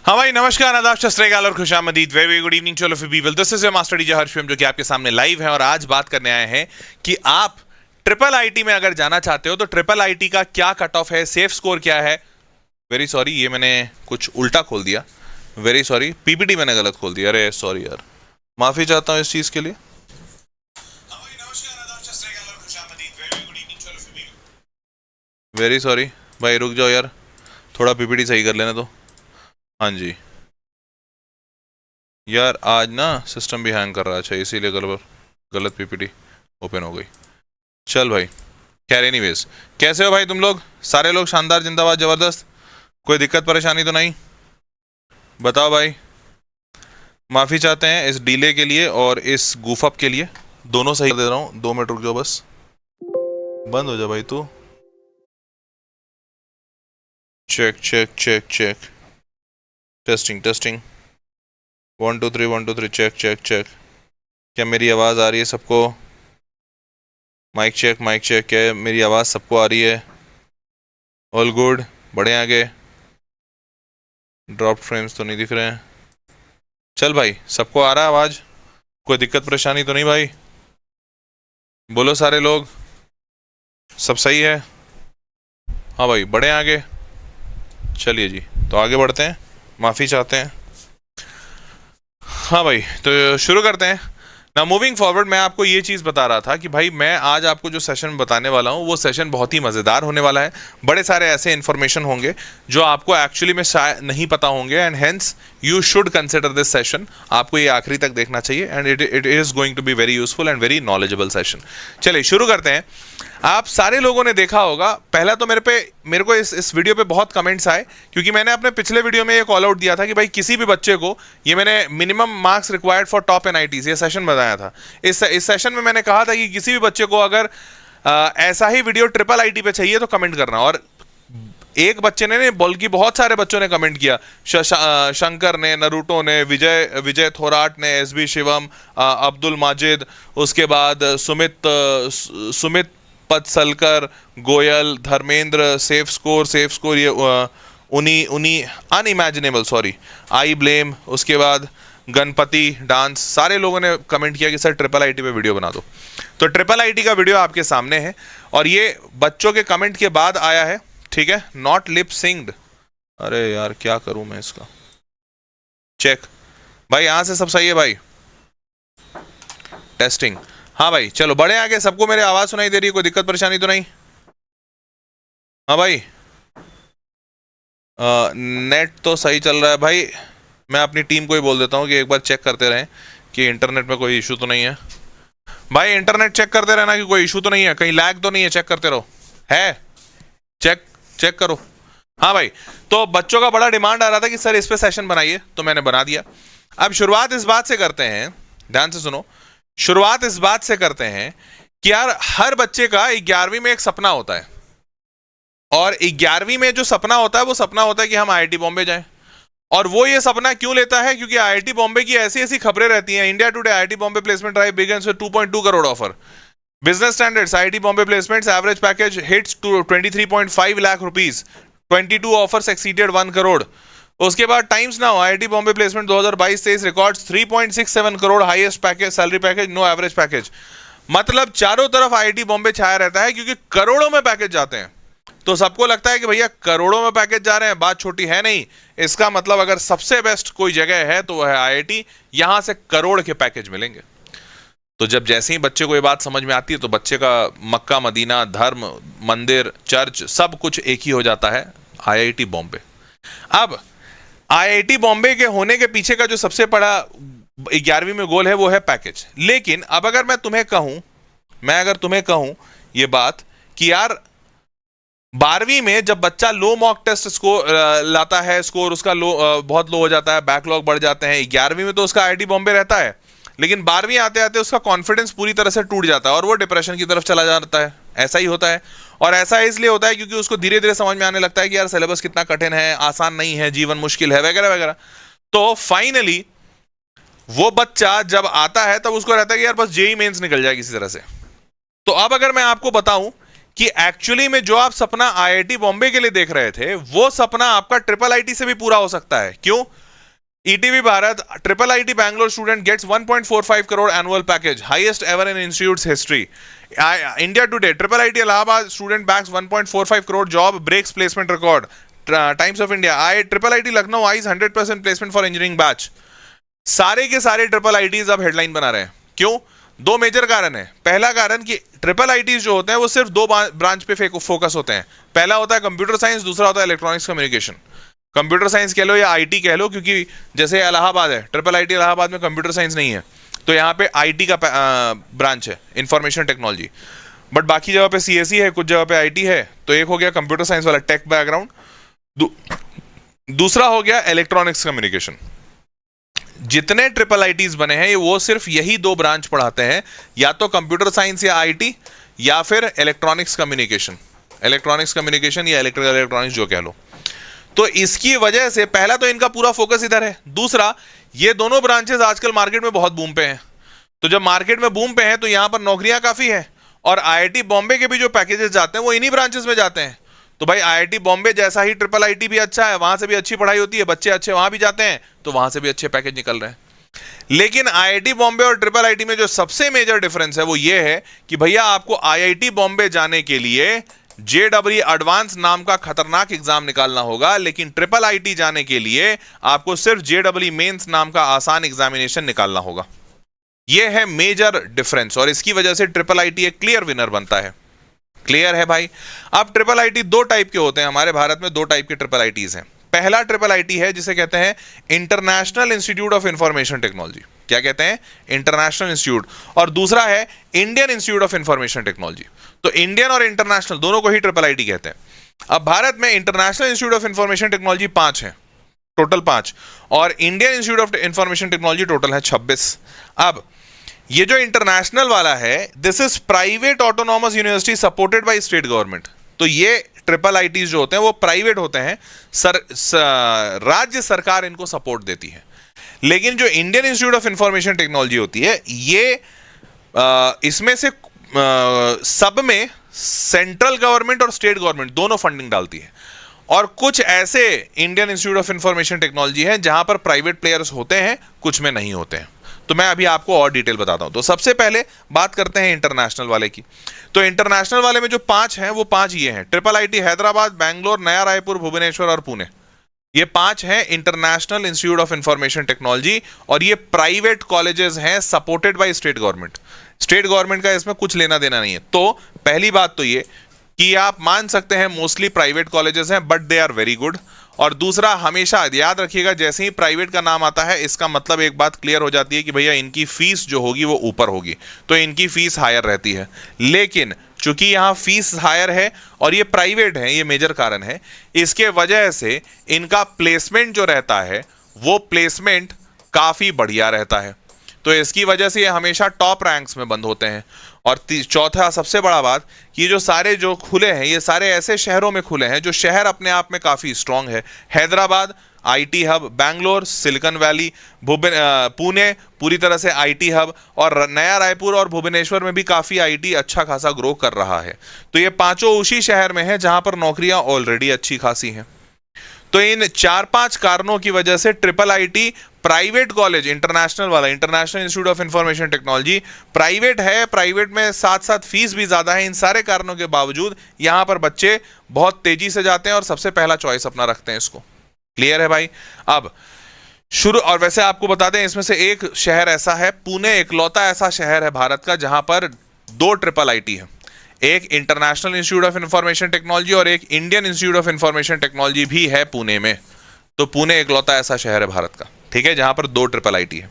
हाँ भाई, नमस्कार, आदाब, सत श्री अकाल और खुशामदीद। Very good evening to all of you people. This is your master DJ Harsham, जो कि आपके सामने लाइव है। और आज बात करने आए हैं कि आप ट्रिपल आईटी में अगर जाना चाहते हो तो ट्रिपल आईटी का क्या कट ऑफ है, सेफ स्कोर क्या है। वेरी सॉरी, ये मैंने कुछ उल्टा खोल दिया। वेरी सॉरी, पीपीटी मैंने गलत खोल दिया। अरे सॉरी यार, माफी चाहता हूँ इस चीज के लिए। वेरी सॉरी भाई, रुक जाओ यार, थोड़ा पीपीटी सही कर लेना तो। हाँ जी यार, आज ना सिस्टम भी हैंग कर रहा है, इसीलिए गलत पीपीटी ओपन हो गई। चल भाई, खैर एनीवेज, कैसे हो भाई तुम लोग? सारे लोग शानदार, जिंदाबाद, जबरदस्त। कोई दिक्कत परेशानी तो नहीं? बताओ भाई। माफी चाहते हैं इस डीले के लिए और इस गूफअप के लिए। दोनों सही दे रहा हूँ, 2 मिनट रुक जाओ बस। बंद हो जा भाई तू। Check check check check, testing testing, 1 2 3 1 2 3, check check check. क्या मेरी आवाज़ आ रही है सबको? Mic check mic check. क्या मेरी आवाज़ सबको आ रही है? ऑल गुड, बढ़े आगे। ड्रॉप फ्रेम्स तो नहीं दिख रहे हैं। चल भाई, सबको आ रहा है आवाज़? कोई दिक्कत परेशानी तो नहीं भाई? बोलो सारे लोग, सब सही है? हाँ भाई, बढ़े आगे। चलिए जी, तो आगे बढ़ते हैं। माफ़ी चाहते हैं। हाँ भाई, तो शुरू करते हैं ना। मूविंग फॉरवर्ड, मैं आपको ये चीज़ बता रहा था कि भाई मैं आज आपको जो सेशन बताने वाला हूँ वो सेशन बहुत ही मज़ेदार होने वाला है। बड़े सारे ऐसे इन्फॉर्मेशन होंगे जो आपको एक्चुअली में शायद नहीं पता होंगे, and hence you should consider this session. आपको ये आखिरी तक देखना चाहिए, and it is going to be very useful and very knowledgeable session. चलिए शुरू करते हैं। आप सारे लोगों ने देखा होगा, पहला तो मेरे को इस वीडियो पे बहुत कमेंट्स आए, क्योंकि मैंने अपने पिछले वीडियो में ये कॉल आउट दिया था कि भाई किसी भी बच्चे को, ये मैंने minimum marks required for top NITs ये सेशन बताया था। इस सेशन में मैंने कहा था कि किसी भी बच्चे को अगर ऐसा ही वीडियो ट्रिपल आईटी पे चाहिए तो कमेंट करना। और एक बच्चे ने, बल्कि बहुत सारे बच्चों ने कमेंट किया। शंकर ने, नरूटो ने, विजय थोराट ने, एसबी शिवम, अब्दुल माजिद, उसके बाद सुमित पतसलकर, गोयल, धर्मेंद्र, सेफ स्कोर ये उन्हीं अनइमेजिनेबल, सॉरी, आई ब्लेम, उसके बाद गणपति डांस। सारे लोगों ने कमेंट किया कि सर ट्रिपल आईटी पे वीडियो बना दो। तो ट्रिपल आईटी का वीडियो आपके सामने है, और ये बच्चों के कमेंट के बाद आया है, ठीक है। Not lip synced. अरे यार, क्या करूं मैं इसका? चेक भाई, यहां से सब सही है भाई? टेस्टिंग। हाँ भाई, चलो बड़े आगे। सबको मेरी आवाज सुनाई दे रही है? कोई दिक्कत परेशानी तो नहीं? हाँ भाई, नेट तो सही चल रहा है भाई। मैं अपनी टीम को ही बोल देता हूँ कि एक बार चेक करते रहें कि इंटरनेट में कोई इशू तो नहीं है। भाई इंटरनेट चेक करते रहना कि कोई इशू तो नहीं है, कहीं लैग तो नहीं है, चेक करते रहो। है? चेक चेक करो। हाँ भाई, तो बच्चों का बड़ा डिमांड आ रहा था कि सर इस पे सेशन बनाइए, तो मैंने बना दिया। अब शुरुआत इस बात से करते हैं, ध्यान से सुनो। शुरुआत इस बात से करते हैं कि यार हर बच्चे का 11वीं में एक सपना होता है, और 11वीं में जो सपना होता है वो सपना होता है कि हम आईआईटी बॉम्बे जाएं। और वो ये सपना क्यों लेता है? क्योंकि आईआईटी बॉम्बे की ऐसी ऐसी खबरें रहती हैं। India today IIT Bombay placement drive begins with 2.2 crore offer. Business standards IIT Bombay placements average package hits to 23.5 lakh rupees. 22 offers exceeded 1 crore. उसके बाद times now IIT Bombay placement 2022-23 records 3.67 crore highest package, salary package, no average package. मतलब चारों तरफ IIT Bombay छाया रहता है, क्योंकि करोड़ों में पैकेज जाते हैं। तो सबको लगता है कि भैया करोड़ों में पैकेज जा रहे हैं, बात छोटी है नहीं। इसका मतलब अगर सबसे बेस्ट कोई जगह है तो वह है आईआईटी, यहां से करोड़ के पैकेज मिलेंगे। तो जब जैसे ही बच्चे को ये बात समझ में आती है तो बच्चे का मक्का मदीना, धर्म, मंदिर, चर्च, सब कुछ एक ही हो जाता है, आईआईटी बॉम्बे। अब आईआईटी बॉम्बे के होने के पीछे का जो सबसे बड़ा 11वीं में गोल है वो है पैकेज। लेकिन अब अगर मैं अगर तुम्हें कहूं ये बात कि यार 12वीं में जब बच्चा लो मॉक टेस्ट स्कोर लाता है, स्कोर उसका बहुत लो हो जाता है, बैकलॉग बढ़ जाते हैं। 11वीं में तो उसका आईआईटी बॉम्बे रहता है, लेकिन 12वीं आते आते उसका कॉन्फिडेंस पूरी तरह से टूट जाता है और वो डिप्रेशन की तरफ चला जाता है। ऐसा ही होता है, और ऐसा इसलिए होता है क्योंकि उसको धीरे धीरे समझ में आने लगता है कि यार सिलेबस कितना कठिन है, आसान नहीं है, जीवन मुश्किल है, वगैरह वगैरह। तो फाइनली वो बच्चा जब आता है तब उसको रहता है कि यार बस जेई मेंस निकल जाए किसी तरह से। तो अब अगर मैं आपको बताऊं कि एक्चुअली में जो आप सपना आईआईटी बॉम्बे के लिए देख रहे थे वो सपना आपका ट्रिपल आईटी से भी पूरा हो सकता है। क्यों? ETV Bharat triple IT Bangalore student gets 1.45 crore annual package, highest ever in institute's history. India today triple IT Allahabad student bags 1.45 crore job breaks placement record. Times of India I triple IT Lucknow eyes 100% placement for engineering batch. सारे के सारे triple ITs अब headline बना रहे हैं। क्यों? दो major कारण है। पहला कारण कि ट्रिपल आईटीज जो होते हैं वो सिर्फ दो ब्रांच पे फोकस होते हैं। पहला होता है कंप्यूटर साइंस, दूसरा होता है इलेक्ट्रॉनिक्स कम्युनिकेशन। कंप्यूटर साइंस कह लो या आईटी कह लो, क्योंकि जैसे इलाहाबाद है, ट्रिपल आईटी इलाहाबाद में कंप्यूटर साइंस नहीं है, तो यहाँ पे आईटी का ब्रांच है, इंफॉर्मेशन टेक्नोलॉजी। बट बाकी जगह पे सीएसई है, कुछ जगह पे आईटी है। तो एक हो गया कंप्यूटर साइंस वाला टेक बैकग्राउंड, दूसरा हो गया इलेक्ट्रॉनिक्स कम्युनिकेशन। जितने ट्रिपल आईटीज बने हैं वो सिर्फ यही दो ब्रांच पढ़ाते हैं, या तो कंप्यूटर साइंस या आईटी, या फिर इलेक्ट्रॉनिक्स कम्युनिकेशन या इलेक्ट्रिकल इलेक्ट्रॉनिक्स जो कह लो। तो इसकी वजह से पहला तो इनका पूरा फोकस इधर है, दूसरा ये दोनों ब्रांचेस आजकल मार्केट में बहुत बूम पे हैं। तो जब मार्केट में बूम पे हैं तो यहां पर नौकरियां काफी है, और आईआईटी बॉम्बे के भी जो पैकेजेस जाते हैं वो इन्हीं ब्रांचेस में जाते हैं। तो भाई आईआईटी बॉम्बे जैसा ही ट्रिपल आईटी भी अच्छा है, वहां से भी अच्छी पढ़ाई होती है, बच्चे अच्छे वहां भी जाते हैं, तो वहां से भी अच्छे पैकेज निकल रहे हैं। लेकिन आईआईटी बॉम्बे और ट्रिपल आईटी में जो सबसे मेजर डिफरेंस है वो ये है कि भैया आपको आईआईटी बॉम्बे जाने के लिए जेडब्ल्यू एडवांस नाम का खतरनाक एग्जाम निकालना होगा, लेकिन ट्रिपल आईटी जाने के लिए आपको सिर्फ जेडब्ल्यू मेंस नाम का आसान एग्जामिनेशन निकालना होगा। यह है मेजर डिफरेंस, और इसकी वजह से ट्रिपल आईटी एक क्लियर विनर बनता है। क्लियर है भाई? अब ट्रिपल आईटी दो टाइप के होते हैं, हमारे भारत में दो टाइप के ट्रिपल आईटीज हैं। पहला ट्रिपल आईटी है जिसे कहते हैं international institute of information technology. क्या कहते हैं? International institute. और दूसरा है Indian institute of information technology. तो इंडियन और इंटरनेशनल दोनों को ही ट्रिपल आईटी कहते हैं। अब भारत में international institute of information technology 5 है, टोटल 5, और Indian institute of information technology total है 26। अब ये जो इंटरनेशनल वाला है, this is private autonomous university supported by state government. तो ये ट्रिपल आईटी जो होते हैं वो प्राइवेट होते हैं, राज्य सरकार इनको सपोर्ट देती है। लेकिन जो Indian institute of information technology होती है, ये इसमें से सब में सेंट्रल गवर्नमेंट और स्टेट गवर्नमेंट दोनों फंडिंग डालती है। और कुछ ऐसे Indian institute of information technology हैं जहां पर प्राइवेट प्लेयर्स होते हैं, कुछ में नहीं होते हैं। तो मैं अभी आपको और डिटेल बताता हूं। तो सबसे पहले बात करते हैं इंटरनेशनल वाले की। तो इंटरनेशनल वाले में जो 5 हैं वो 5 ये हैं: ट्रिपल आईटी हैदराबाद, बैंगलोर, नया रायपुर, भुवनेश्वर और पुणे। ये 5 हैं international institute of information technology, और ये प्राइवेट कॉलेजेस हैं supported by state government. State government का इसमें कुछ लेना देना नहीं है। तो पहली बात तो ये कि आप मान सकते हैं मोस्टली प्राइवेट कॉलेजेस हैं, but they are very good. और दूसरा, हमेशा याद रखिएगा, जैसे ही प्राइवेट का नाम आता है इसका मतलब एक बात क्लियर हो जाती है कि भैया इनकी फीस जो होगी वो ऊपर होगी, तो इनकी फीस हायर रहती है। लेकिन चूंकि यहाँ फीस हायर है और ये प्राइवेट है, ये मेजर कारण है, इसके वजह से इनका प्लेसमेंट जो रहता है वो प्लेसमेंट काफी बढ़िया रहता है। तो इसकी वजह से ये हमेशा टॉप रैंक्स में बंद होते हैं। और चौथा सबसे बड़ा बात कि जो सारे जो खुले हैं ये सारे ऐसे शहरों में खुले हैं जो शहर अपने आप में काफ़ी स्ट्रांग है। Hyderabad IT hub, Bangalore silicon valley, Pune पूरी तरह से आईटी हब, और नया रायपुर और भुवनेश्वर में भी काफ़ी आईटी अच्छा खासा ग्रो कर रहा है। तो ये पांचों उसी शहर में हैं जहां पर नौकरियां ऑलरेडी अच्छी खासी हैं। तो इन 4-5 कारणों की वजह से triple IT private college, international वाला international institute of information technology private है, प्राइवेट में साथ साथ फीस भी ज़्यादा है। इन सारे कारणों के बावजूद यहाँ पर बच्चे बहुत तेजी से जाते हैं और सबसे पहला चॉइस अपना रखते हैं इसको। क्लियर है भाई? अब शुरू, और वैसे आपको बता दें इसमें से एक शहर ऐसा है, पुणे इकलौता ऐसा शहर है भारत का जहां पर 2 ट्रिपल आईटी है। एक international institute of information technology और एक Indian institute of information technology भी है पुणे में। तो पुणे इकलौता ऐसा शहर है भारत का, ठीक है, जहां पर 2 ट्रिपल आईटी है।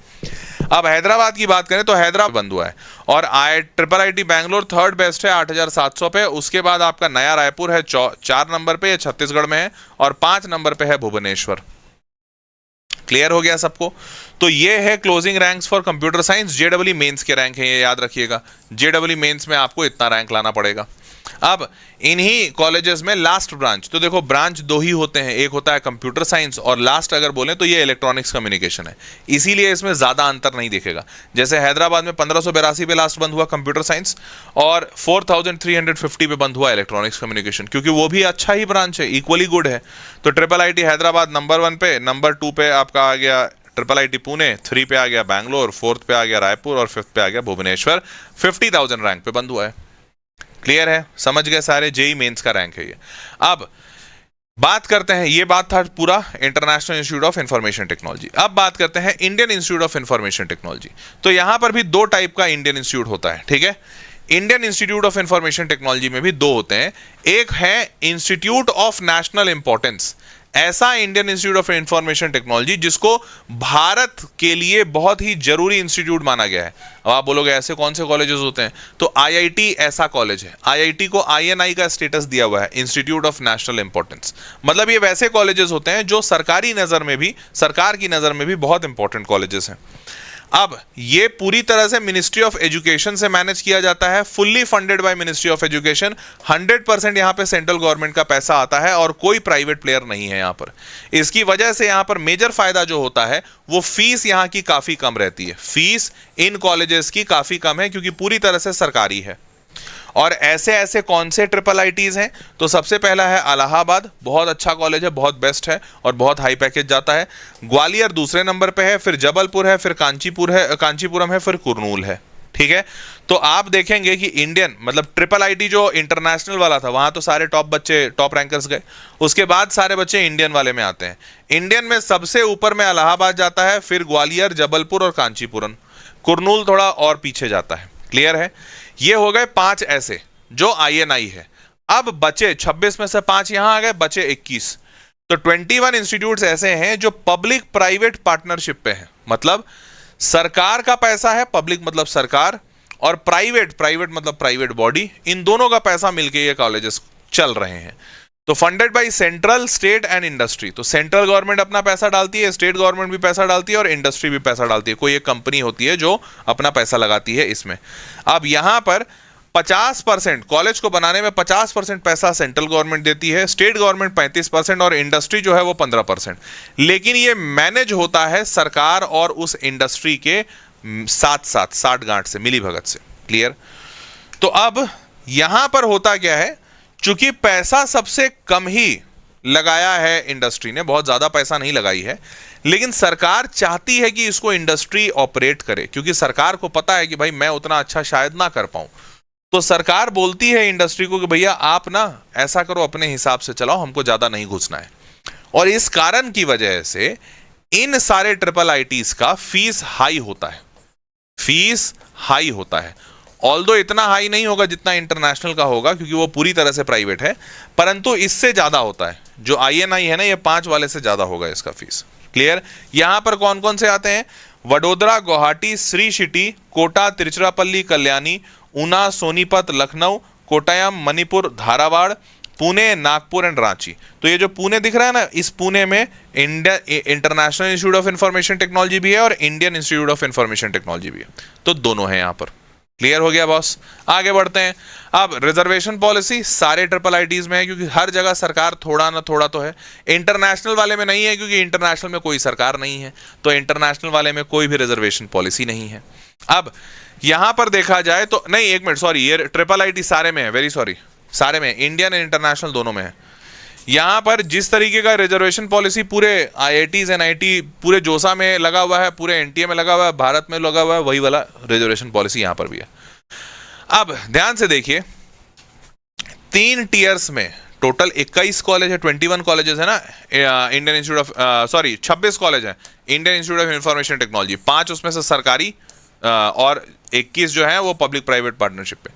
अब हैदराबाद की बात करें तो हैदराबाद बंद हुआ है, और triple IT Bangalore third best है 8,700 पे। उसके बाद आपका नया रायपुर है 4 नंबर पे, छत्तीसगढ़ में है, और 5 नंबर पे है भुवनेश्वर। क्लियर हो गया सबको? तो ये है closing ranks for computer science. जेडब्ल्यू मेंस के रैंक हैं, ये याद रखिएगा। जेडब्ल्यू मेंस में आपको इतना रैंक लाना पड़ेगा। अब इन्हीं कॉलेजेस में लास्ट ब्रांच, तो देखो ब्रांच दो ही होते हैं, एक होता है कंप्यूटर साइंस और लास्ट अगर बोलें तो ये इलेक्ट्रॉनिक्स कम्युनिकेशन है, इसीलिए इसमें ज़्यादा अंतर नहीं दिखेगा। जैसे हैदराबाद में 1582 पे लास्ट बंद हुआ कंप्यूटर साइंस और 4350 पे बंद हुआ इलेक्ट्रॉनिक्स कम्युनिकेशन, क्योंकि वो भी अच्छा ही ब्रांच है, इक्वली गुड है। तो ट्रिपल IIT हैदराबाद नंबर 1 पे, नंबर 2 पे आपका आ गया ट्रिपल IIT पुणे, 3 पे आ गया बैंगलोर, 4th पे आ गया रायपुर और 5th पे आ गया भुवनेश्वर। 50,000 रैंक पे बंद हुआ है। क्लियर है, समझ गए सारे, जेई मेंस का रैंक है ये। अब बात करते हैं, ये बात था पूरा international institute of information technology. अब बात करते हैं Indian institute of information technology. तो यहां पर भी दो टाइप का इंडियन इंस्टीट्यूट होता है, ठीक है। Indian institute of information technology में भी दो होते हैं, एक है इंस्टीट्यूट ऑफ नेशनल इंपॉर्टेंस, ऐसा Indian institute of information technology जिसको भारत के लिए बहुत ही जरूरी इंस्टीट्यूट माना गया है। अब आप बोलोगे ऐसे कौन से कॉलेजेस होते हैं, तो IIT ऐसा कॉलेज है। IIT को INI का स्टेटस दिया हुआ है, इंस्टीट्यूट ऑफ नेशनल इंपॉर्टेंस। मतलब ये वैसे कॉलेजेस होते हैं जो सरकारी नजर में भी, सरकार की नजर में भी बहुत इंपॉर्टेंट कॉलेजेस हैं। अब ये पूरी तरह से मिनिस्ट्री ऑफ एजुकेशन से मैनेज किया जाता है, fully funded by ministry of education. 100% यहां पे सेंट्रल गवर्नमेंट का पैसा आता है और कोई प्राइवेट प्लेयर नहीं है यहां पर। इसकी वजह से यहां पर मेजर फायदा जो होता है वो फीस यहां की काफी कम रहती है। फीस इन कॉलेजेस की काफी कम है क्योंकि पूरी तरह से सरकारी है। और ऐसे ऐसे कौन से ट्रिपल IITs हैं, तो सबसे पहला है इलाहाबाद, बहुत अच्छा कॉलेज है, बहुत बेस्ट है और बहुत हाई पैकेज जाता है। ग्वालियर दूसरे नंबर पे है, फिर जबलपुर है, फिर कांचीपुरम है, फिर कुरनूल है, ठीक है। तो आप देखेंगे कि इंडियन मतलब ट्रिपल IIT जो इंटरनेशनल वाला था वहां तो सारे टॉप बच्चे, टॉप रैंकर्स गए, उसके बाद सारे बच्चे इंडियन वाले में आते हैं। इंडियन में सबसे ऊपर में इलाहाबाद जाता है, फिर ग्वालियर, जबलपुर और कांचीपुरम। कुरनूल थोड़ा और पीछे जाता है। क्लियर है, ये हो गए 5 ऐसे जो INI है। अब बचे 26 में से 5 यहां आ गए, बचे 21। तो 21 इंस्टीट्यूट्स ऐसे हैं जो पब्लिक प्राइवेट पार्टनरशिप पे हैं, मतलब सरकार का पैसा है, पब्लिक मतलब सरकार, और प्राइवेट मतलब प्राइवेट बॉडी, इन दोनों का पैसा मिलके ये कॉलेजेस चल रहे हैं। तो funded by central, state and industry. तो सेंट्रल गवर्नमेंट अपना पैसा डालती है, स्टेट गवर्नमेंट भी पैसा डालती है और इंडस्ट्री भी पैसा डालती है। कोई एक कंपनी होती है जो अपना पैसा लगाती है इसमें। अब यहां पर 50% कॉलेज को बनाने में 50% पैसा सेंट्रल गवर्नमेंट देती है, स्टेट गवर्नमेंट 35% और इंडस्ट्री जो है वो 15%। लेकिन ये मैनेज होता है सरकार और उस इंडस्ट्री के साथ साथ, साठ गांठ से, मिली भगत से। क्लियर। तो अब यहां पर होता क्या है, चूंकि पैसा सबसे कम ही लगाया है इंडस्ट्री ने, बहुत ज्यादा पैसा नहीं लगाई है, लेकिन सरकार चाहती है कि इसको इंडस्ट्री ऑपरेट करे, क्योंकि सरकार को पता है कि भाई मैं उतना अच्छा शायद ना कर पाऊं। तो सरकार बोलती है इंडस्ट्री को कि भैया आप ना ऐसा करो, अपने हिसाब से चलाओ, हमको ज्यादा नहीं घुसना है। और इस कारण की वजह से इन सारे ट्रिपल IITs का फीस हाई होता है, फीस हाई होता है। ऑल्दो इतना हाई नहीं होगा जितना इंटरनेशनल का होगा क्योंकि वो पूरी तरह से प्राइवेट है, परंतु इससे ज्यादा होता है। जो INI है ना, ये 5 वाले से ज्यादा होगा इसका फीस। क्लियर। यहां पर कौन कौन से आते हैं, वडोदरा, गुवाहाटी, श्री सिटी, कोटा, तिरुचिरापल्ली, कल्याणी, ऊना, सोनीपत, लखनऊ, कोट्टयम, मणिपुर, धारावाड़, पुणे, नागपुर एंड रांची। तो ये जो पुणे दिख रहा है ना, इस पुणे में India international institute of information technology भी है और Indian institute of information technology भी है। तो दोनों है यहां पर। क्लियर हो गया बॉस। आगे बढ़ते हैं। अब रिजर्वेशन पॉलिसी सारे ट्रिपल IITs में है, क्योंकि हर जगह सरकार थोड़ा ना थोड़ा तो है। इंटरनेशनल वाले में नहीं है क्योंकि इंटरनेशनल में कोई सरकार नहीं है, तो इंटरनेशनल वाले में कोई भी रिजर्वेशन पॉलिसी नहीं है। अब यहां पर देखा जाए तो, नहीं एक मिनट, सॉरी, ये ट्रिपल IIT सारे में है, वेरी सॉरी, सारे में, इंडियन एंड इंटरनेशनल दोनों में है। यहां पर जिस तरीके का रिजर्वेशन पॉलिसी पूरे IITs NIT पूरे जोसा में लगा हुआ है, पूरे NTA में लगा हुआ है, भारत में लगा हुआ है, वही वाला रिजर्वेशन पॉलिसी यहां पर भी है। अब ध्यान से देखिए, 3 टीयर्स में टोटल 21 कॉलेज है, 21 कॉलेजेस है ना Indian institute of, sorry 26 college है Indian institute of information technology, 5 उसमें से सरकारी और 21 जो है वो पब्लिक प्राइवेट पार्टनरशिप पे।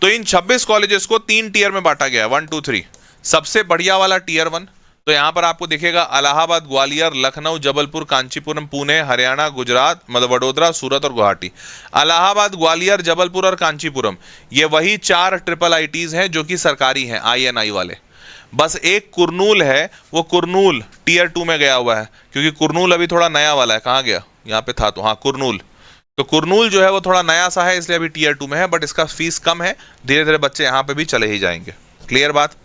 तो इन 26 कॉलेजेस को 3 टीयर में बांटा गया, 1 2 3। सबसे बढ़िया वाला टीयर 1, तो यहां पर आपको दिखेगा इलाहाबाद, ग्वालियर, लखनऊ, जबलपुर, कांचीपुरम, पुणे, हरियाणा, गुजरात, मतलब वडोदरा, सूरत और गुवाहाटी। इलाहाबाद, ग्वालियर, जबलपुर और कांचीपुरम, ये वही 4 ट्रिपल IITs हैं जो कि सरकारी हैं, INI वाले। बस एक कुरनूल है, वो कुरनूल टीयर 2 में गया हुआ है, क्योंकि कुरनूल अभी थोड़ा नया वाला है। कहाँ गया, यहाँ पे था तो, हाँ कुरनूल, तो कुरनूल जो है वो थोड़ा नया सा है, इसलिए अभी टीयर 2 में है, बट इसका फीस कम है, धीरे धीरे बच्चे यहाँ पे भी चले ही जाएंगे। क्लियर बात।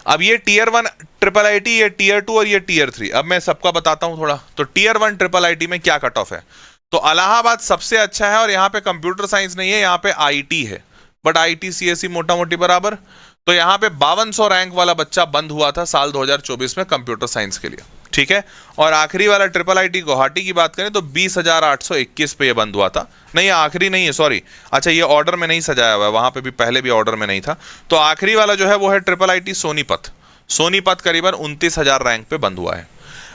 अब ये टीयर 1 ट्रिपल आईटी, ये टीयर 2 और ये टीयर 3, अब मैं सबका बताता हूँ थोड़ा। तो टीयर 1 ट्रिपल आईटी में क्या कट ऑफ है, तो इलाहाबाद सबसे अच्छा है, और यहाँ पे कंप्यूटर साइंस नहीं है, यहाँ पे आईटी है, बट आईटी सीएसई मोटा मोटी बराबर। तो यहाँ पे 5200 रैंक वाला बच्चा बंद हुआ था साल 2024 में कंप्यूटर साइंस के लिए, ठीक है। और आखिरी वाला ट्रिपल आईटी गुवाहाटी की बात करें तो 20,821 पे ये बंद हुआ था। नहीं, आखिरी नहीं है, सॉरी, अच्छा ये ऑर्डर में नहीं सजाया हुआ है, वहां पे भी पहले भी ऑर्डर में नहीं था। तो आखिरी वाला जो है वो है ट्रिपल आईटी सोनीपत। सोनीपत करीबन 29,000 रैंक पे बंद हुआ है।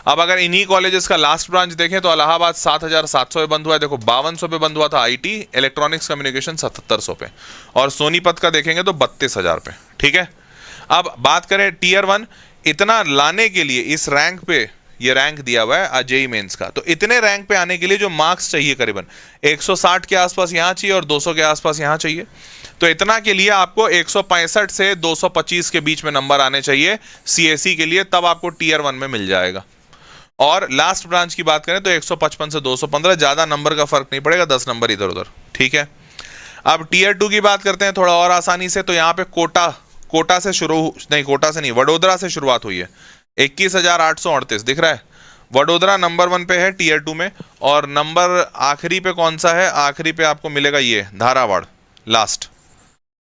अब अगर इन्हीं कॉलेजेस का लास्ट ब्रांच देखें तो इलाहाबाद 7,700 पे बंद हुआ है, देखो 5200 पे बंद हुआ था आईटी, इलेक्ट्रॉनिक्स कम्युनिकेशन 7700 पे, और सोनीपत का देखेंगे तो 32,000 पे, ठीक है। अब बात करें टीयर 1, इतना लाने के लिए इस रैंक पे, ये रैंक दिया हुआ है जेईई मेंस का, तो इतने रैंक पे आने के लिए जो मार्क्स चाहिए करीबन 160 के आसपास यहाँ चाहिए और 200 के आसपास यहाँ चाहिए। तो इतना के लिए आपको 165 से 225 के बीच में नंबर आने चाहिए सीएसई के लिए, तब आपको टीयर 1 में मिल जाएगा। और लास्ट ब्रांच की बात करें तो 155 से 215, ज्यादा नंबर का फर्क नहीं पड़ेगा, 10 नंबर इधर उधर, ठीक है। अब टीयर 2 की बात करते हैं थोड़ा और आसानी से, तो यहाँ पे कोटा से शुरू, नहीं कोटा से नहीं, वडोदरा से शुरुआत हुई है, 21,838 दिख रहा है। वडोदरा नंबर 1 पे है टीयर 2 में, और नंबर आखिरी पे कौन सा है, आखिरी पे आपको मिलेगा ये धारावाड़ लास्ट।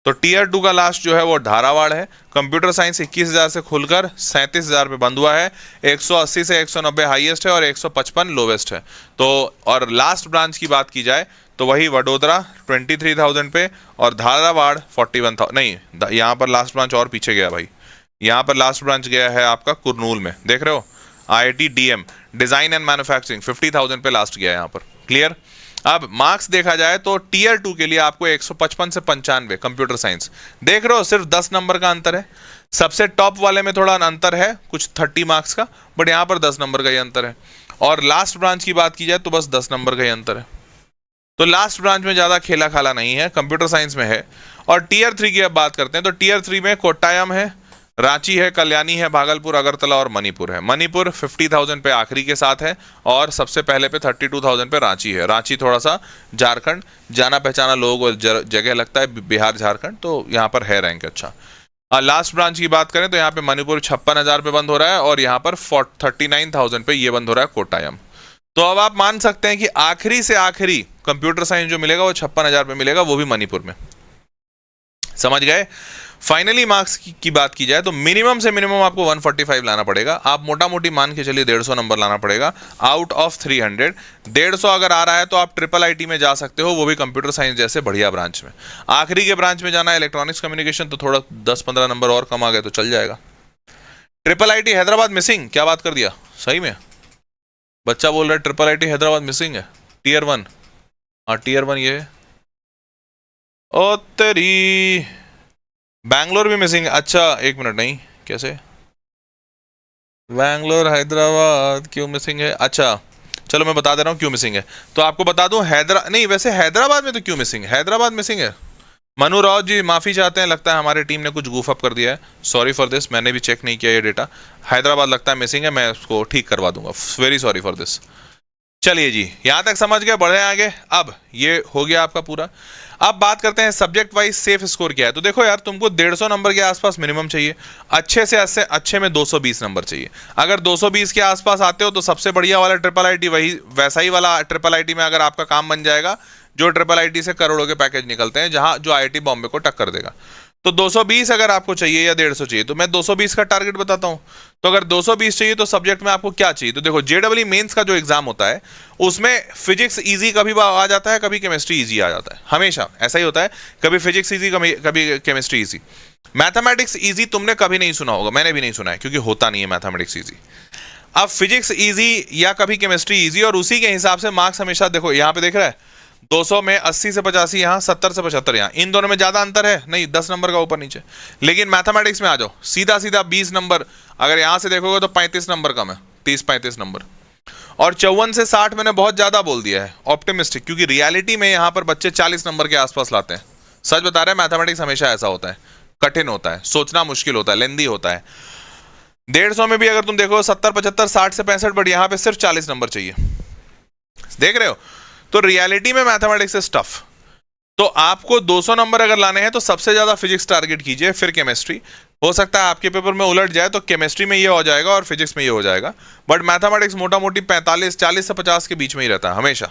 तो टीयर 2 का लास्ट जो है वो धारावाड़ है। कंप्यूटर साइंस 21,000 से खुलकर 37,000 पे बंद हुआ है, 180 से 190 हाईएस्ट है और 155 लोवेस्ट है। तो और लास्ट ब्रांच की बात की जाए तो वही वडोदरा 23,000 पे और धारावाड़ 41,000, नहीं यहाँ पर लास्ट ब्रांच और पीछे गया भाई, यहाँ पर लास्ट ब्रांच गया है आपका कुरनूल में, देख रहे हो, IIT DM design and manufacturing 50,000 पे लास्ट गया है यहाँ पर। क्लियर। अब मार्क्स देखा जाए तो टीयर 2 के लिए आपको 155 से 95 कंप्यूटर साइंस, देख रहे हो सिर्फ 10 नंबर का अंतर है। सबसे टॉप वाले में थोड़ा अंतर है कुछ 30 मार्क्स का, बट यहाँ पर 10 नंबर का ही अंतर है। और लास्ट ब्रांच की बात की जाए तो बस 10 नंबर का ही अंतर है। तो लास्ट ब्रांच में ज्यादा खेला खाला नहीं है, कंप्यूटर साइंस में है। और टीयर 3 की अब बात करते हैं तो टीयर 3 में कोट्टायम है, रांची है, कल्याणी है, भागलपुर, अगरतला और मणिपुर है। मणिपुर 50,000 पे आखिरी के साथ है, और सबसे पहले पे 32,000 पे रांची है। रांची थोड़ा सा झारखंड जाना पहचाना लोग और जगह लगता है, बिहार झारखंड, तो यहाँ पर है रैंक अच्छा। लास्ट ब्रांच की बात करें तो यहाँ पे मणिपुर 56,000 पे बंद हो रहा है, और यहाँ पर 39,000 पे ये बंद हो रहा है कोट्टायम। तो अब आप मान सकते हैं कि आखिरी से आखिरी कंप्यूटर साइंस जो मिलेगा वो 56,000 पे मिलेगा, वो भी मणिपुर में। समझ गए। फाइनली मार्क्स की बात की जाए तो मिनिमम से मिनिमम आपको 145 लाना पड़ेगा। आप मोटा मोटी मान के चलिए 150 नंबर लाना पड़ेगा आउट ऑफ 300। 150 अगर आ रहा है तो आप ट्रिपल आईटी में जा सकते हो, वो भी कंप्यूटर साइंस जैसे बढ़िया ब्रांच में। आखिरी के ब्रांच में जाना है इलेक्ट्रॉनिक्स कम्युनिकेशन, तो थोड़ा 10-15 नंबर और कम आ गए तो चल जाएगा। ट्रिपल आईटी हैदराबाद मिसिंग, क्या बात कर दिया, सही में बच्चा बोल रहा है ट्रिपल आईटी हैदराबाद मिसिंग है। टीयर 1, हाँ टीयर 1 ये है। ओ तेरी, बैंगलोर भी मिसिंग है। अच्छा एक मिनट, नहीं कैसे, बैंगलोर हैदराबाद क्यों मिसिंग है? अच्छा चलो मैं बता दे रहा हूँ क्यों मिसिंग है। तो आपको बता दूं नहीं वैसे हैदराबाद में तो क्यों मिसिंग है, हैदराबाद मिसिंग है। मनु राव जी माफी चाहते हैं, लगता है हमारी टीम ने कुछ गूफ अप कर दिया है, सॉरी फॉर दिस, मैंने भी चेक नहीं किया ये डेटा। हैदराबाद लगता है मिसिंग है, मैं उसको ठीक करवा दूंगा, वेरी सॉरी फॉर दिस। चलिए जी यहां तक समझ गए, बढ़े आगे। अब ये हो गया आपका पूरा। अब बात करते हैं सब्जेक्ट वाइज सेफ स्कोर क्या है। तो देखो यार, तुमको 150 नंबर के आसपास मिनिमम चाहिए, अच्छे से अच्छे में 220 नंबर चाहिए। अगर 220 के आसपास आते हो तो सबसे बढ़िया वाला ट्रिपल आईटी, वही वैसा ही वाला ट्रिपल आईटी में अगर आपका काम बन जाएगा, जो ट्रिपल आईटी से करोड़ों के पैकेज निकलते हैं, जहां जो आईआईटी बॉम्बे को टक्कर देगा। तो 220 अगर आपको चाहिए या 150 चाहिए, तो मैं 220 का टारगेट बताता हूं। तो अगर 220 चाहिए तो सब्जेक्ट में आपको क्या चाहिए, तो देखो जेईई मेंस का जो एग्जाम होता है उसमें फिजिक्स इजी कभी आ जाता है, कभी केमिस्ट्री इजी आ जाता है, हमेशा ऐसा ही होता है। कभी फिजिक्स इजी, कभी केमिस्ट्री इजी। मैथमेटिक्स इजी तुमने कभी नहीं सुना होगा, मैंने भी नहीं सुना है, क्योंकि होता नहीं है मैथमेटिक्स इजी। अब फिजिक्स इजी या कभी केमिस्ट्री इजी, और उसी के हिसाब से मार्क्स हमेशा, देखो यहाँ पे देख रहा है 200 में 80 से 85 यहाँ, 70 से 75 यहाँ, इन दोनों में ज्यादा अंतर है नहीं, 10 नंबर का ऊपर नीचे। लेकिन मैथमेटिक्स में आ जाओ, सीधा सीधा 20 नंबर, अगर यहां से देखोगे तो 35 नंबर कम है, 30-35 नंबर। और 54 से 60 मैंने बहुत ज्यादा बोल दिया है, ऑप्टिमिस्टिक, क्योंकि रियलिटी में यहां पर बच्चे 40 नंबर के आसपास लाते हैं। सच बता रहे हैं, मैथमेटिक्स हमेशा ऐसा होता है, कठिन होता है, सोचना मुश्किल होता है, लेंदी होता है। 150 में भी अगर तुम देखो 70, 75, 60 से 65, बट यहां पर सिर्फ 40 नंबर चाहिए, देख रहे हो। तो रियलिटी में मैथमेटिक्स इज टफ। तो आपको 200 नंबर अगर लाने हैं तो सबसे ज्यादा फिजिक्स टारगेट कीजिए, फिर केमिस्ट्री। हो सकता है आपके पेपर में उलट जाए तो केमिस्ट्री में ये हो जाएगा और फिजिक्स में ये हो जाएगा, बट मैथमेटिक्स मोटा मोटी 45 40 से 50 के बीच में ही रहता है हमेशा।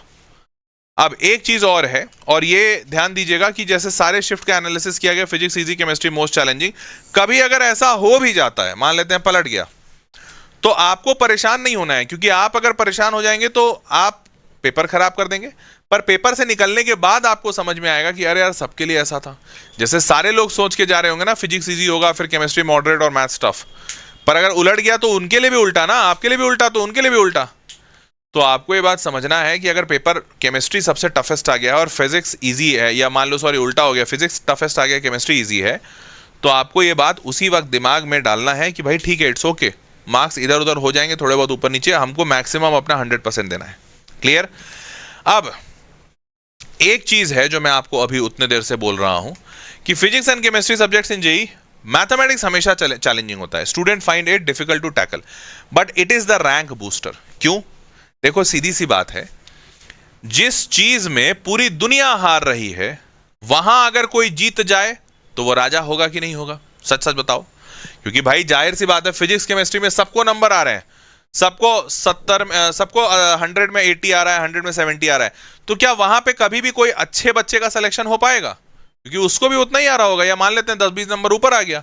अब एक चीज और है, और ये ध्यान दीजिएगा कि जैसे सारे शिफ्ट का एनालिसिस किया गया, physics easy, chemistry most challenging, कभी अगर ऐसा हो भी जाता है, मान लेते हैं पलट गया, तो आपको परेशान नहीं होना है, क्योंकि आप अगर परेशान हो जाएंगे तो आप पेपर खराब कर देंगे। पर पेपर से निकलने के बाद आपको समझ में आएगा कि अरे यार सबके लिए ऐसा था। जैसे सारे लोग सोच के जा रहे होंगे ना फिजिक्स इजी होगा, फिर केमिस्ट्री मॉडरेट और मैथ्स टफ, पर अगर उलट गया तो उनके लिए भी उल्टा ना, आपके लिए भी उल्टा तो उनके लिए भी उल्टा। तो आपको ये बात समझना है कि अगर पेपर केमिस्ट्री सबसे टफेस्ट आ गया और फिजिक्स इजी है, या मान लो सॉरी उल्टा हो गया, फिजिक्स टफेस्ट आ गया केमिस्ट्री इजी है, तो आपको ये बात उसी वक्त दिमाग में डालना है कि भाई ठीक है, इट्स ओके, मार्क्स इधर उधर हो जाएंगे थोड़े बहुत ऊपर नीचे, हमको मैक्सिमम अपना 100% देना है। क्लियर? अब एक चीज है जो मैं आपको अभी उतने देर से बोल रहा हूं कि physics and chemistry subjects in JEE, mathematics हमेशा चैलेंजिंग होता है, student find it difficult to tackle, but it is the rank booster. क्यों? देखो सीधी सी बात है, जिस चीज में पूरी दुनिया हार रही है वहां अगर कोई जीत जाए तो वो राजा होगा कि नहीं होगा? सच सच बताओ। क्योंकि भाई जाहिर सी बात है, फिजिक्स केमिस्ट्री में सबको नंबर आ रहे हैं, सबको 70, सबको 100 में 80 आ रहा है, 100 में 70 आ रहा है, तो क्या वहां पे कभी भी कोई अच्छे बच्चे का सिलेक्शन हो पाएगा? क्योंकि उसको भी उतना ही आ रहा होगा, या मान लेते हैं 10-20 नंबर ऊपर आ गया।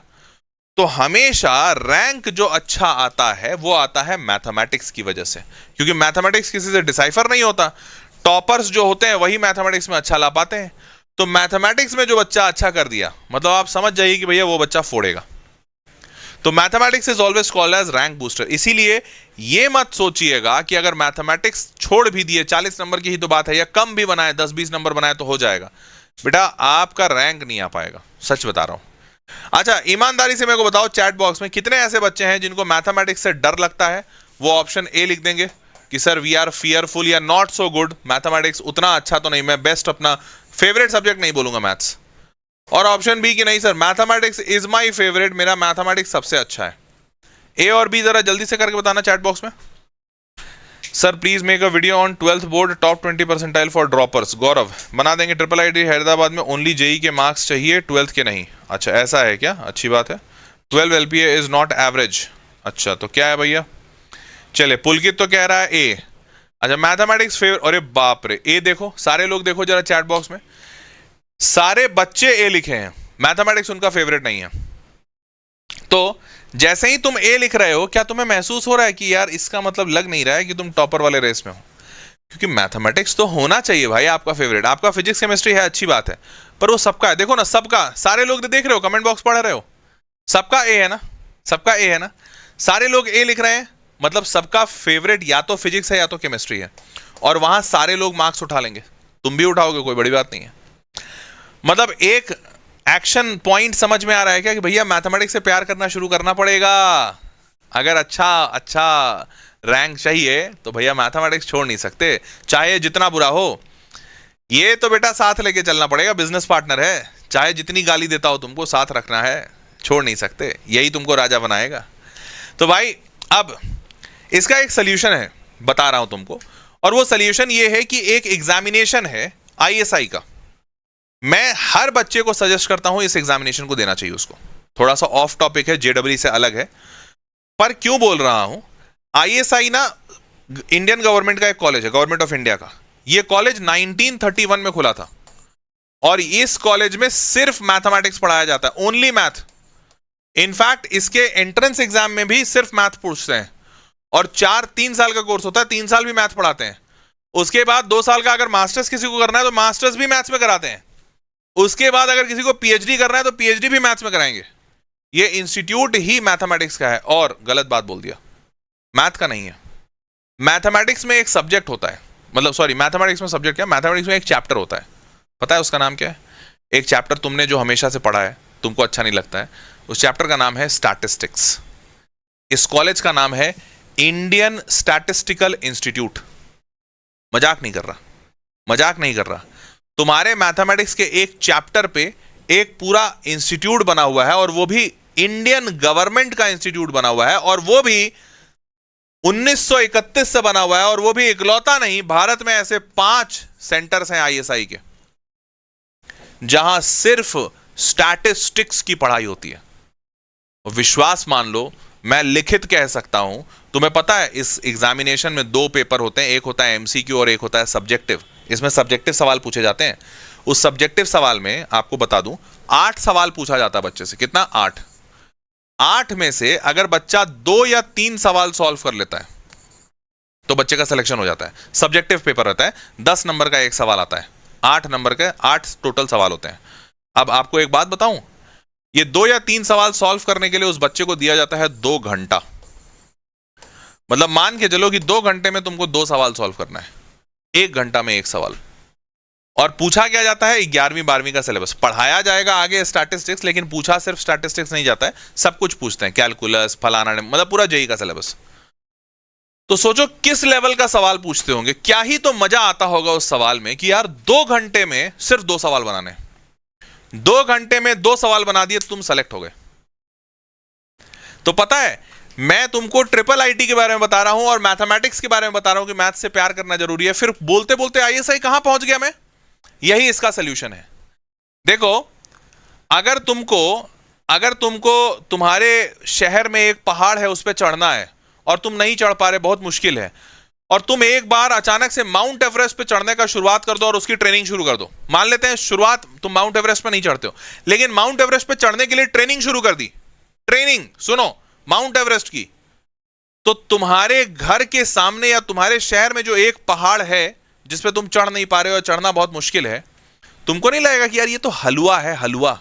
तो हमेशा रैंक जो अच्छा आता है वो आता है मैथमेटिक्स की वजह से, क्योंकि मैथमेटिक्स किसी से डिसाइफर नहीं होता। टॉपर्स जो होते हैं वही मैथमेटिक्स में अच्छा ला पाते हैं। तो मैथमेटिक्स में जो बच्चा अच्छा कर दिया, मतलब आप समझ जाइए कि भैया वो बच्चा फोड़ेगा। तो mathematics is always called as rank booster. इसीलिए ये मत सोचिएगा कि अगर मैथमेटिक्स छोड़ भी दिए, 40 नंबर की ही तो बात है, या कम भी बनाए, 10-20 नंबर बनाए तो हो जाएगा। बेटा आपका रैंक नहीं आ पाएगा, सच बता रहा हूं। अच्छा ईमानदारी से मेरे को बताओ, चैट बॉक्स में कितने ऐसे बच्चे हैं जिनको मैथमेटिक्स से डर लगता है? वो ऑप्शन ए लिख देंगे कि सर वी आर फियरफुल या नॉट सो गुड, मैथमेटिक्स उतना अच्छा तो नहीं, मैं बेस्ट, अपना फेवरेट सब्जेक्ट नहीं बोलूंगा मैथ्स। और ऑप्शन बी कि नहीं sir mathematics is my favourite, मेरा मैथमेटिक्स सबसे अच्छा है। ए और बी जरा जल्दी से करके बताना चैट बॉक्स में। Sir please make a video on 12th board top 20 percentile for droppers. Gaurav बना देंगे। ट्रिपल आईटी हैदराबाद में ओनली जेई के मार्क्स चाहिए, 12th के नहीं। अच्छा ऐसा है क्या? अच्छी बात है। 12 एलपीए इज नॉट एवरेज। अच्छा तो क्या है भैया? चले पुलकित तो कह रहा है ए। अच्छा मैथमेटिक्स फेवर, अरे बाप रे, ए देखो, सारे लोग देखो जरा चैट बॉक्स में, सारे बच्चे ए लिखे हैं, मैथमेटिक्स उनका फेवरेट नहीं है। तो जैसे ही तुम ए लिख रहे हो, क्या तुम्हें महसूस हो रहा है कि यार इसका मतलब लग नहीं रहा है कि तुम टॉपर वाले रेस में हो? क्योंकि मैथमेटिक्स तो होना चाहिए भाई आपका फेवरेट। आपका फिजिक्स केमिस्ट्री है, अच्छी बात है, पर वो सबका है। देखो ना, सबका, सारे लोग देख रहे हो, कमेंट बॉक्स पढ़ रहे हो, सबका ए है ना, सबका ए है ना, सारे लोग ए लिख रहे हैं, मतलब सबका फेवरेट या तो फिजिक्स है या तो केमिस्ट्री है, और वहां सारे लोग मार्क्स उठा लेंगे। तुम भी उठाओगे, कोई बड़ी बात नहीं है। मतलब एक एक्शन पॉइंट समझ में आ रहा है क्या कि भैया मैथमेटिक्स से प्यार करना शुरू करना पड़ेगा। अगर अच्छा रैंक चाहिए तो भैया मैथमेटिक्स छोड़ नहीं सकते, चाहे जितना बुरा हो। ये तो बेटा साथ लेके चलना पड़ेगा, बिजनेस पार्टनर है, चाहे जितनी गाली देता हो तुमको साथ रखना है, छोड़ नहीं सकते, यही तुमको राजा बनाएगा। तो भाई अब इसका एक सोल्यूशन है, बता रहा हूं तुमको, और वो सोल्यूशन ये है कि एक एग्जामिनेशन है आईएसआई का। मैं हर बच्चे को सजेस्ट करता हूं इस एग्जामिनेशन को देना चाहिए उसको। थोड़ा सा ऑफ टॉपिक है, जेडब्ल्यू से अलग है, पर क्यों बोल रहा हूं, आईएसआई ना इंडियन गवर्नमेंट का एक कॉलेज है, गवर्नमेंट ऑफ इंडिया का। यह कॉलेज 1931 में खुला था, और इस कॉलेज में सिर्फ मैथमेटिक्स पढ़ाया जाता है, ओनली मैथ। इनफैक्ट इसके एंट्रेंस एग्जाम में भी सिर्फ मैथ पूछते हैं, और 3 साल का कोर्स होता है, 3 साल भी मैथ पढ़ाते हैं। उसके बाद 2 साल का अगर मास्टर्स किसी को करना है तो मास्टर्स भी मैथ्स में कराते हैं। उसके बाद अगर किसी को पीएचडी करना है तो पीएचडी भी मैथ्स में कराएंगे। ये इंस्टीट्यूट ही मैथमेटिक्स का है। और गलत बात बोल दिया, मैथ का नहीं है। मैथमेटिक्स में एक सब्जेक्ट होता है, मतलब सॉरी, मैथमेटिक्स में सब्जेक्ट क्या, मैथमेटिक्स में एक चैप्टर होता है, पता है उसका नाम क्या है? एक चैप्टर तुमने जो हमेशा से पढ़ा है, तुमको अच्छा नहीं लगता है, उस चैप्टर का नाम है स्टैटिस्टिक्स। इस कॉलेज का नाम है इंडियन स्टैटिस्टिकल इंस्टीट्यूट। मजाक नहीं कर रहा, मजाक नहीं कर रहा। तुम्हारे मैथमेटिक्स के एक चैप्टर पे एक पूरा इंस्टीट्यूट बना हुआ है, और वो भी इंडियन गवर्नमेंट का इंस्टीट्यूट बना हुआ है, और वो भी 1931 से बना हुआ है, और वो भी इकलौता नहीं, भारत में ऐसे 5 सेंटर्स हैं आईएसआई के जहां सिर्फ स्टैटिस्टिक्स की पढ़ाई होती है। विश्वास मान लो, मैं लिखित कह सकता हूं। तुम्हें पता है इस एग्जामिनेशन में 2 पेपर होते हैं, एक होता है एमसीक्यू और एक होता है सब्जेक्टिव। इसमें सब्जेक्टिव सवाल पूछे जाते हैं। उस सब्जेक्टिव सवाल में आपको बता दूं 8 सवाल पूछा जाता है बच्चे से। कितना? 8। 8 में से अगर बच्चा 2 या 3 सवाल सॉल्व कर लेता है तो बच्चे का सिलेक्शन हो जाता है। सब्जेक्टिव पेपर रहता है, 10 नंबर का एक सवाल आता है, 8 नंबर के 8 टोटल सवाल होते हैं। अब आपको एक बात बताऊं, ये 2 या 3 सवाल सॉल्व करने के लिए उस बच्चे को दिया जाता है 2 घंटा। मतलब मान के चलो कि 2 घंटे में तुमको 2 सवाल सॉल्व करना है, 1 घंटा में 1 सवाल। और पूछा क्या जाता है? 11वीं 12वीं का सिलेबस पढ़ाया जाएगा आगे स्टैटिस्टिक्स, लेकिन पूछा सिर्फ स्टैटिस्टिक्स नहीं जाता है, सब कुछ पूछते हैं, कैलकुलस फलाना, मतलब पूरा जेईई का सिलेबस। तो सोचो किस लेवल का सवाल पूछते होंगे। क्या ही तो मजा आता होगा उस सवाल में कि यार 2 घंटे में सिर्फ 2 सवाल बनाने, 2 घंटे में 2 सवाल बना दिए, तुम सेलेक्ट हो गए। तो पता है, मैं तुमको ट्रिपल आईटी के बारे में बता रहा हूं और मैथमेटिक्स के बारे में बता रहा हूं कि मैथ से प्यार करना जरूरी है, फिर बोलते बोलते आईएसआई कहां पहुंच गया मैं। यही इसका सोल्यूशन है। देखो, अगर तुमको तुम्हारे शहर में एक पहाड़ है, उस पर चढ़ना है और तुम नहीं चढ़ पा रहे, बहुत मुश्किल है, और तुम एक बार अचानक से माउंट एवरेस्ट पे चढ़ने का शुरुआत कर दो और उसकी ट्रेनिंग शुरू कर दो। मान लेते हैं शुरुआत तुम माउंट एवरेस्ट पे नहीं चढ़ते हो, लेकिन माउंट एवरेस्ट पे चढ़ने के लिए ट्रेनिंग शुरू कर दी। ट्रेनिंग सुनो, माउंट एवरेस्ट की। तो तुम्हारे घर के सामने या तुम्हारे शहर में जो एक पहाड़ है जिसपे तुम चढ़ नहीं पा रहे हो, चढ़ना बहुत मुश्किल है, तुमको नहीं लगेगा कि यार ये तो हलवा है, हलवा।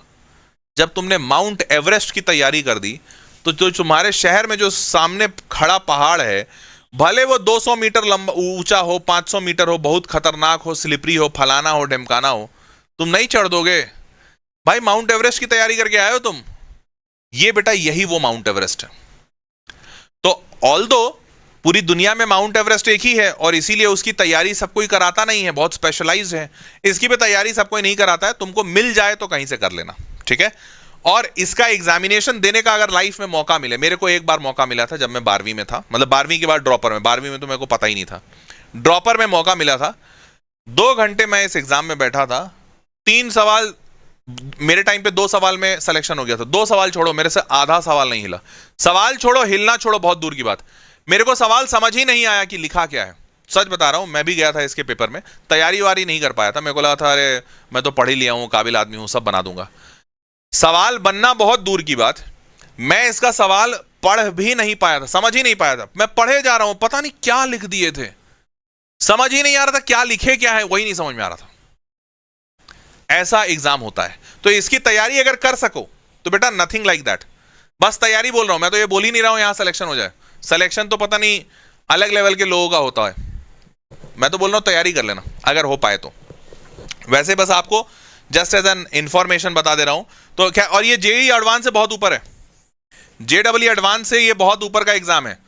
जब तुमने माउंट एवरेस्ट की तैयारी कर दी तो जो तुम्हारे शहर में जो सामने खड़ा पहाड़ है, भले वो 200 मीटर लंबा ऊंचा हो, 500 मीटर हो, बहुत खतरनाक हो, स्लिपरी हो, फलाना हो, ढिमकाना हो, तुम नहीं चढ़ दोगे। भाई माउंट एवरेस्ट की तैयारी करके आए हो तुम, ये बेटा यही वो माउंट एवरेस्ट है। तो ऑल्दो पूरी दुनिया में माउंट एवरेस्ट एक ही है और इसीलिए उसकी तैयारी सब कोई कराता नहीं है, बहुत स्पेशलाइज्ड है। इसकी भी तैयारी सब कोई नहीं कराता है, तुमको मिल जाए तो कहीं से कर लेना, ठीक है। और इसका एग्जामिनेशन देने का अगर लाइफ में मौका मिले, मेरे को एक बार मौका मिला था जब मैं 12वीं में था, मतलब 12वीं के बाद ड्रॉपर में, 12वीं में तो मेरे को पता ही नहीं था, ड्रॉपर में मौका मिला था। 2 घंटे मैं इस एग्जाम में बैठा था, 3 सवाल मेरे टाइम पे, 2 सवाल में सिलेक्शन हो गया था। 2 सवाल छोड़ो, मेरे से आधा सवाल नहीं हिला। सवाल छोड़ो, हिलना छोड़ो, बहुत दूर की बात, मेरे को सवाल समझ ही नहीं आया कि लिखा क्या है। सच बता रहा हूं, मैं भी गया था इसके पेपर में, तैयारी वारी नहीं कर पाया था। मेरे को लगा था अरे मैं तो पढ़ ही लिया हूं, काबिल आदमी हूं, सब बना दूंगा। सवाल बनना बहुत दूर की बात, मैं इसका सवाल पढ़ भी नहीं पाया था, समझ ही नहीं पाया था। मैं पढ़े जा रहा हूं, पता नहीं क्या लिख दिए थे, समझ ही नहीं आ रहा था क्या लिखे क्या है, वही नहीं समझ में आ रहा था। ऐसा एग्जाम होता है। तो इसकी तैयारी अगर कर सको तो बेटा नथिंग लाइक दैट। बस तैयारी बोल रहा हूं मैं, तो ये बोल ही नहीं रहा हूं यहां सिलेक्शन हो जाए। सिलेक्शन तो पता नहीं अलग लेवल के लोगों का होता है, मैं तो बोल रहा हूं तैयारी कर लेना अगर हो पाए तो। वैसे बस आपको जस्ट एज एन इंफॉर्मेशन बता दे रहा हूं। तो क्या, और ये जेईई एडवांस से बहुत ऊपर है, जेडब्ल्यू एडवांस से ये बहुत ऊपर का एग्जाम है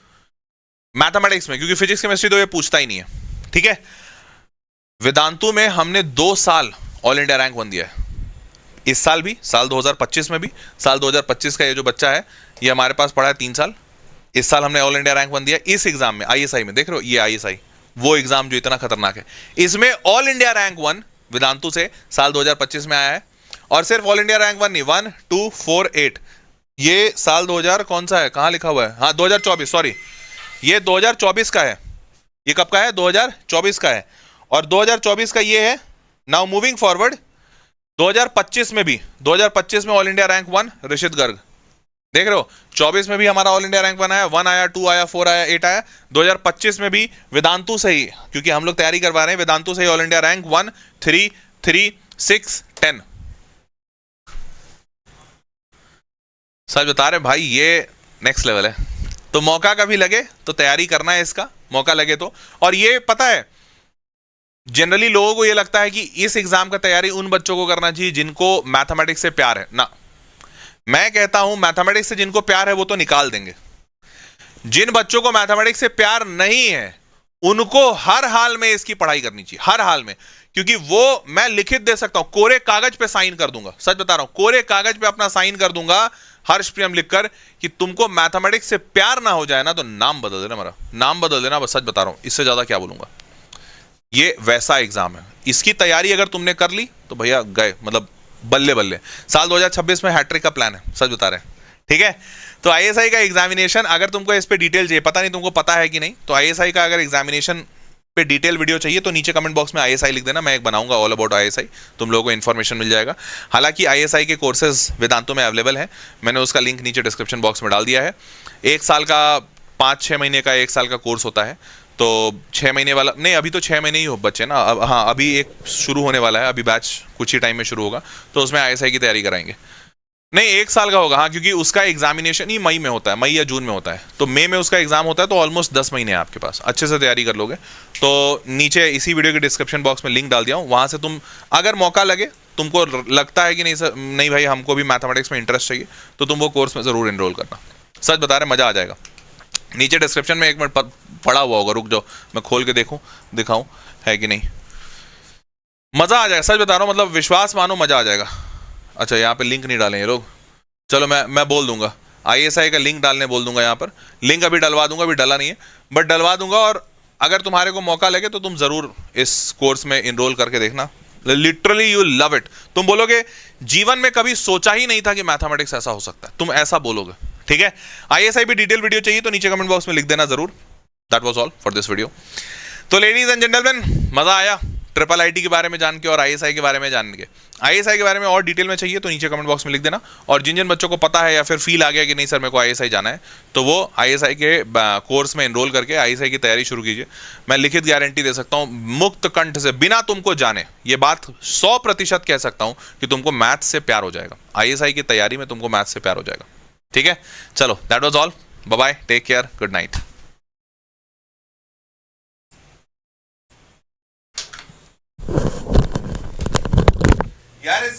मैथमेटिक्स में, क्योंकि फिजिक्स केमिस्ट्री तो ये पूछता ही नहीं है, ठीक है। वेदांतु में हमने 2 साल ऑल इंडिया रैंक 1 दिया है, इस साल भी, साल 2025 में भी। साल 2025 का ये जो बच्चा है ये हमारे पास पढ़ा है 3 साल, इस साल हमने ऑल इंडिया रैंक 1 दिया इस एग्जाम में, आईएसआई में। देख रहे हो, ये आईएसआई वो एग्जाम जो इतना खतरनाक है, इसमें ऑल इंडिया रैंक 1 वेदांतु से साल 2025 में आया है। और सिर्फ ऑल इंडिया रैंक 1 नहीं, 1 2 4 8, ये साल 2000 कौन सा है, कहां लिखा हुआ है, हाँ 2024, सॉरी ये 2024 का है। ये कब का है? 2024 का है। और 2024 का ये है। नाउ मूविंग फॉरवर्ड, 2025 में भी, 2025 में all India rank 1 Rishit Garg, देख रहे हो। 24 में भी हमारा ऑल इंडिया रैंक 1 आया, 1 आया, 2 आया, 4 आया, 8 आया। 2025 में भी वेदांतु से ही, क्योंकि हम लोग तैयारी करवा रहे हैं, वेदांतु से ही ऑल इंडिया रैंक 1 3 3 6 10। सच बता रहे भाई, ये नेक्स्ट लेवल है। तो मौका कभी लगे तो तैयारी करना है इसका, मौका लगे तो। और ये पता है, जनरली लोगों को ये लगता है कि इस एग्जाम का तैयारी उन बच्चों को करना चाहिए जिनको मैथमेटिक्स से प्यार है ना। मैं कहता हूं मैथमेटिक्स से जिनको प्यार है वो तो निकाल देंगे। जिन बच्चों को मैथमेटिक्स से प्यार नहीं है उनको हर हाल में इसकी पढ़ाई करनी चाहिए, हर हाल में। क्योंकि वो मैं लिखित दे सकता हूं, कोरे कागज पे साइन कर दूंगा, सच बता रहा हूं, कोरे कागज पे अपना साइन कर दूंगा हर्ष प्रियम लिखकर कि तुमको मैथमेटिक्स से प्यार ना हो जाए ना तो नाम बदल देना, मेरा नाम बदल देना, बस सच बता रहा हूं, इससे ज्यादा क्या बोलूंगा। ये वैसा एग्जाम है, इसकी तैयारी अगर तुमने कर ली तो भैया गए, मतलब बल्ले बल्ले। साल 2026 में हैट्रिक का प्लान है, सच बता रहे हैं, ठीक है। तो आईएसआई का एग्जामिनेशन, अगर तुमको इस पे डिटेल चाहिए, पता नहीं तुमको पता है कि नहीं, तो आईएसआई का अगर एग्जामिनेशन पे डिटेल वीडियो चाहिए तो नीचे कमेंट बॉक्स में आईएसआई लिख देना, मैं एक बनाऊंगा ऑल अबाउट आईएसआई, तुम लोगों को इन्फॉर्मेशन मिल जाएगा। हालांकि आईएसआई के कोर्सेज वेदांतों में अवेलेबल है, मैंने उसका लिंक नीचे डिस्क्रिप्शन बॉक्स में डाल दिया है। 1 साल का, 5-6 महीने का 1 साल का कोर्स होता है, तो 6 महीने वाला नहीं, अभी तो 6 महीने ही हो बच्चे ना, अब हाँ अभी एक शुरू होने वाला है, अभी बैच कुछ ही टाइम में शुरू होगा, तो उसमें आईएसआई की तैयारी कराएंगे। नहीं 1 साल का होगा हाँ, क्योंकि उसका एग्जामिनेशन ही मई में होता है, मई या जून में होता है, तो मई में उसका एग्जाम होता है, तो ऑलमोस्ट 10 महीने हैं आपके पास, अच्छे से तैयारी कर लोगे। तो नीचे इसी वीडियो के डिस्क्रिप्शन बॉक्स में लिंक डाल दिया हूँ, वहां से तुम अगर मौका लगे, तुमको लगता है कि नहीं सर नहीं भाई हमको भी मैथमेटिक्स में इंटरेस्ट चाहिए, तो तुम वो कोर्स में जरूर एनरोल करना, सच बता रहे मजा आ जाएगा। नीचे डिस्क्रिप्शन में 1 मिनट पड़ा हुआ होगा, रुक जाओ मैं खोल के देखूं दिखाऊं है कि नहीं, मजा आ जाएगा, सच बता रहा हूं, मतलब विश्वास मानो मजा आ जाएगा। अच्छा यहाँ पे लिंक नहीं डाले ये लोग, चलो मैं बोल दूंगा, आईएसआई का लिंक डालने बोल दूंगा, यहाँ पर लिंक अभी डलवा दूंगा, अभी डला नहीं है बट डलवा दूंगा, और अगर तुम्हारे को मौका लगे तो तुम जरूर इस कोर्स में इनरोल करके देखना, लिटरली यू लव इट, तुम बोलोगे जीवन में कभी सोचा ही नहीं था कि मैथमेटिक्स ऐसा हो सकता है, तुम ऐसा बोलोगे, ठीक है। आईएसआई भी डिटेल वीडियो चाहिए तो नीचे कमेंट बॉक्स में लिख देना जरूर। That was all for this video. तो लेडीज एंड जेंटलमैन, मजा आया ट्रिपल आईटी के बारे में जान के और आईएसआई के बारे में जान के। आईएसआई के बारे में और डिटेल में चाहिए तो नीचे कमेंट बॉक्स में लिख देना, और जिन जिन बच्चों को पता है या फिर फील आ गया कि नहीं सर मेरे को आईएसआई जाना है, तो वो आईएसआई के कोर्स में एनरोल करके आईएसआई की तैयारी शुरू कीजिए। मैं लिखित गारंटी दे सकता हूँ, मुक्त कंठ से, बिना तुमको जाने, ये बात 100% कह सकता हूँ कि तुमको मैथ्स से प्यार हो जाएगा, आईएसआई की तैयारी में तुमको मैथ्स से प्यार हो जाएगा, ठीक है। चलो that was all, bye bye, take care, good night. यार इसके